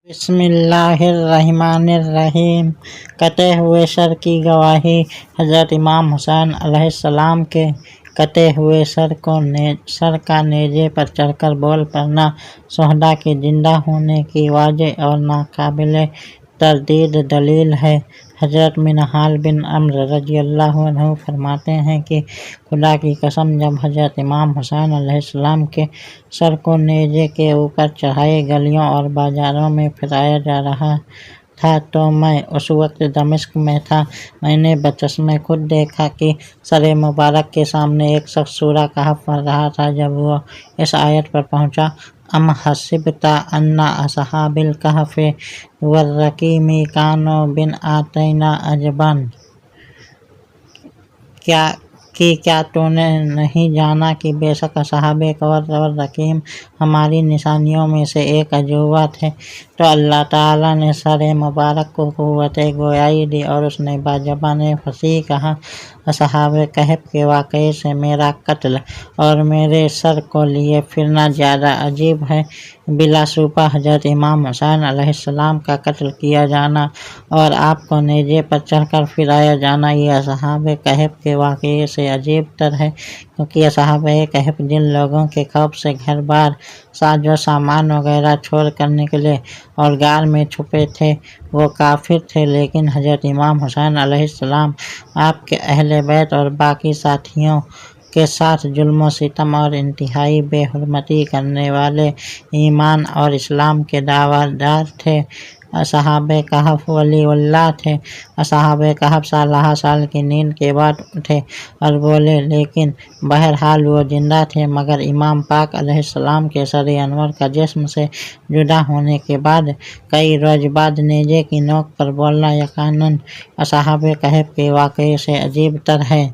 بسم اللہ الرحمن الرحیم۔ کٹے ہوئے سر کی گواہی۔ حضرت امام حسین علیہ السلام کے کٹے ہوئے سر کا نیزے پر چڑھ کر بول پڑنا شہداء کے زندہ ہونے کی واضح اور ناقابل تردید دلیل ہے۔ حضرت منہال بن عمرو رضی اللہ عنہ فرماتے ہیں کہ خدا کی قسم، جب حضرت امام حسین علیہ السلام کے سر کو نیزے کے اوپر چڑھائے گلیوں اور بازاروں میں پھرایا جا رہا تھا تو میں اس وقت دمشق میں تھا۔ میں نے بچشمِ خود دیکھا کہ سر مبارک کے سامنے ایک شخص سورہ کہف پڑھ رہا تھا۔ جب وہ اس آیت پر پہنچا، ام حسبت ان اصحاب الکہف والرقیم کانوا من آیاتنا عجبا، کیا تو نے نہیں جانا کہ بے شک اصحاب کہف اور رقیم ہماری نشانیوں میں سے ایک عجوبہ تھے؟ تو اللہ تعالیٰ نے سر مبارک کو قوت گویائی دی اور اس نے بزبان فصیح کہا، اصحاب کہف کے واقعے سے میرا قتل اور میرے سر کو لیے پھرنا زیادہ عجیب ہے۔ بلا شبہ حضرت امام حسین علیہ السلام کا قتل کیا جانا اور آپ کو نیزے پر چڑھ کر پھرایا جانا یہ اصحاب کہف کے واقعے سے عجیب تر ہے، کیونکہ اصحاب کہف جن لوگوں کے خوف سے گھر بار، ساز و سامان وغیرہ چھوڑ کر نکلے اور غار میں چھپے تھے، وہ کافر تھے، لیکن حضرت امام حسین علیہ السلام، آپ کے اہل بیت اور باقی ساتھیوں کے ساتھ ظلم و ستم اور انتہائی بے حرمتی کرنے والے ایمان اور اسلام کے دعویٰ دار تھے۔ اصحاب کہف ولی اللہ تھے۔ اصحاب کہف سالہ سال کی نیند کے بعد اٹھے اور بولے، لیکن بہرحال وہ زندہ تھے، مگر امام پاک علیہ السلام کے سر انور کا جسم سے جدا ہونے کے بعد کئی روز بعد نیزے کی نوک پر بولنا یقیناً اصحاب کہف کے واقعے سے عجیب تر ہے۔